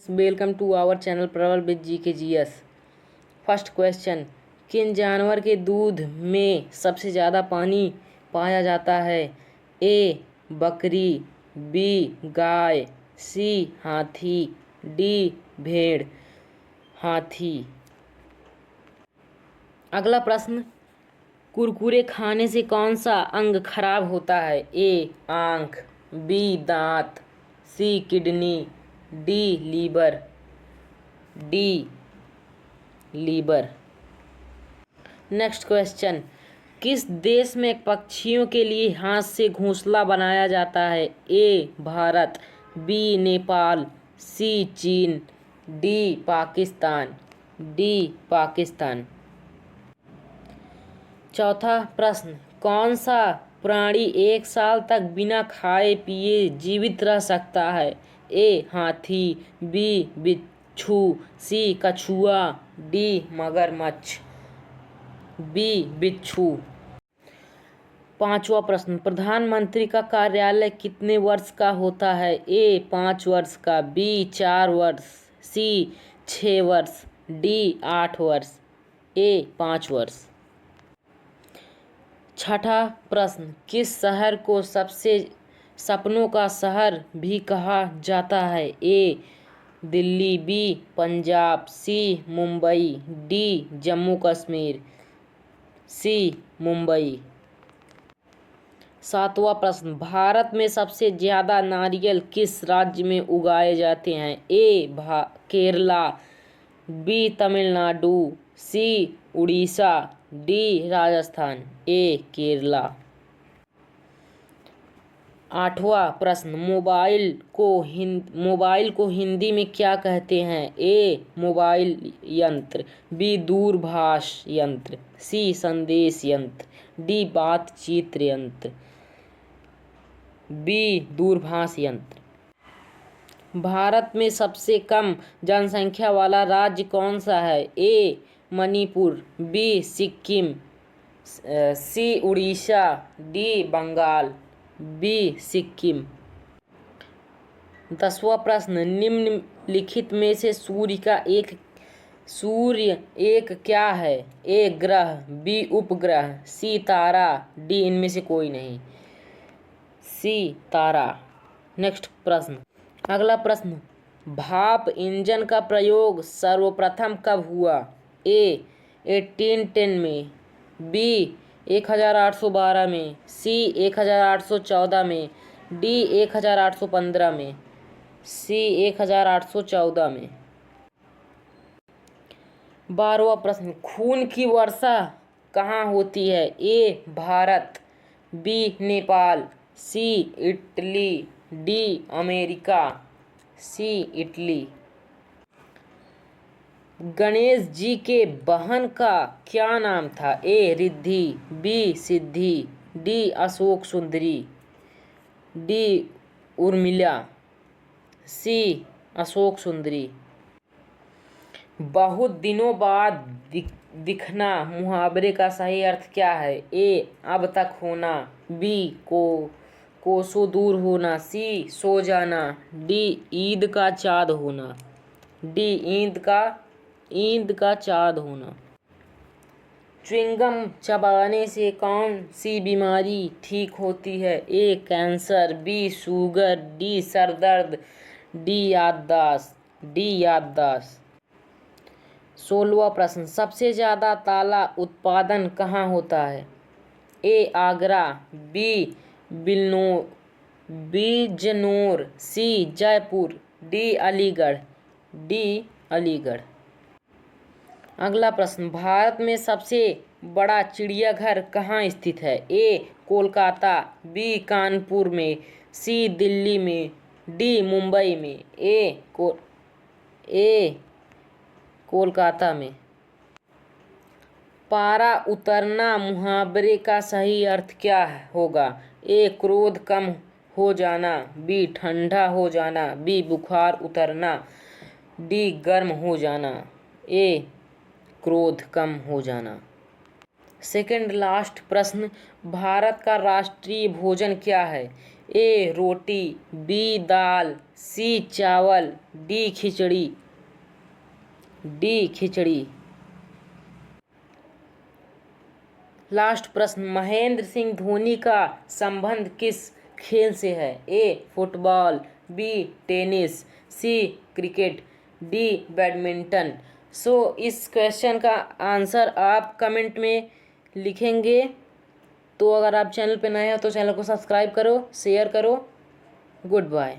Welcome to our channel प्रबल with GKGS। First question, किन जानवर के दूध में सबसे ज़्यादा पानी पाया जाता है? ए बकरी, बी गाय, सी हाथी, डी भेड़। हाथी। अगला प्रश्न, कुरकुरे खाने से कौन सा अंग खराब होता है? ए आँख, बी दांत, C kidney, D liver. Next question, किस देश में पक्षियों के लिए हाथ से घोंसला बनाया जाता है? ए भारत, बी नेपाल, सी चीन, डी पाकिस्तान। चौथा प्रश्न, कौन सा प्राणी 1 साल तक बिना खाए पिए जीवित रह सकता है? ए हाथी, बी बिच्छू, सी कछुआ, डी मगरमच्छ। बी बिच्छू। पांचवा प्रश्न, प्रधानमंत्री का कार्यालय कितने वर्ष का होता है? ए 5 वर्ष का, बी 4 वर्ष, सी 6 वर्ष, डी 8 वर्ष। ए 5 वर्ष। छठा प्रश्न, किस शहर को सबसे सपनों का शहर भी कहा जाता है? ए दिल्ली, बी पंजाब, सी मुंबई, डी जम्मू कश्मीर। सी मुंबई। सातवां प्रश्न, भारत में सबसे ज्यादा नारियल किस राज्य में उगाए जाते हैं? ए केरला, बी तमिलनाडु, सी उड़ीसा, डी राजस्थान। ए केरला। आठवां प्रश्न, मोबाइल को हिंदी में क्या कहते हैं? ए मोबाइल यंत्र, बी दूरभाष यंत्र, सी संदेश यंत्र, डी बातचीत यंत्र। बी दूरभाष यंत्र। भारत में सबसे कम जनसंख्या वाला राज्य कौन सा है? ए मणिपुर, बी सिक्किम, सी उड़ीसा, डी बंगाल। बी सिक्किम। 10वां प्रश्न, निम्नलिखित में से सूर्य एक क्या है? ए ग्रह, बी उपग्रह, सी तारा, डी इनमें से कोई नहीं। सी तारा। नेक्स्ट प्रश्न। अगला प्रश्न, भाप इंजन का प्रयोग सर्वप्रथम कब हुआ? ए 1810 में, बी 1812 में, सी 1814 में, डी 1815 में। सी 1814 में। 12वां प्रश्न, खून की वर्षा कहाँ होती है? ए भारत, बी नेपाल, सी इटली, डी अमेरिका। सी इटली। गणेश जी के बहन का क्या नाम था? ए रिद्धि, बी सिद्धि, डी अशोक सुंदरी, डी उर्मिला। सी अशोक सुंदरी। बहुत दिनों बाद दिखना मुहावरे का सही अर्थ क्या है? ए अब तक होना, बी कोसों दूर होना, सी सो जाना, डी ईद का चाँद होना। डी ईद का चाँद होना। च्युइंगम चबाने से कौन सी बीमारी ठीक होती है? ए कैंसर, बी शुगर, डी सरदर्द, डी याददाश्त। 16वां प्रश्न, सबसे ज्यादा ताला उत्पादन कहाँ होता है? ए आगरा, बी बिजनौर, सी जयपुर, डी अलीगढ़। अगला प्रश्न, भारत में सबसे बड़ा चिड़ियाघर कहाँ स्थित है? ए कोलकाता, बी कानपुर में, सी दिल्ली में, डी मुंबई में। ए कोलकाता में। पारा उतरना मुहावरे का सही अर्थ क्या होगा? ए क्रोध कम हो जाना, बी ठंडा हो जाना, बी बुखार उतरना, डी गर्म हो जाना। ए क्रोध कम हो जाना। सेकंड लास्ट प्रश्न, भारत का राष्ट्रीय भोजन क्या है? ए रोटी, बी दाल, सी चावल, डी खिचड़ी। लास्ट प्रश्न, महेंद्र सिंह धोनी का संबंध किस खेल से है? ए फुटबॉल, बी टेनिस, सी क्रिकेट, डी बैडमिंटन। सो इस क्वेश्चन का आंसर आप कमेंट में लिखेंगे। तो अगर आप चैनल पे नए हो तो चैनल को सब्सक्राइब करो, शेयर करो। Good bye.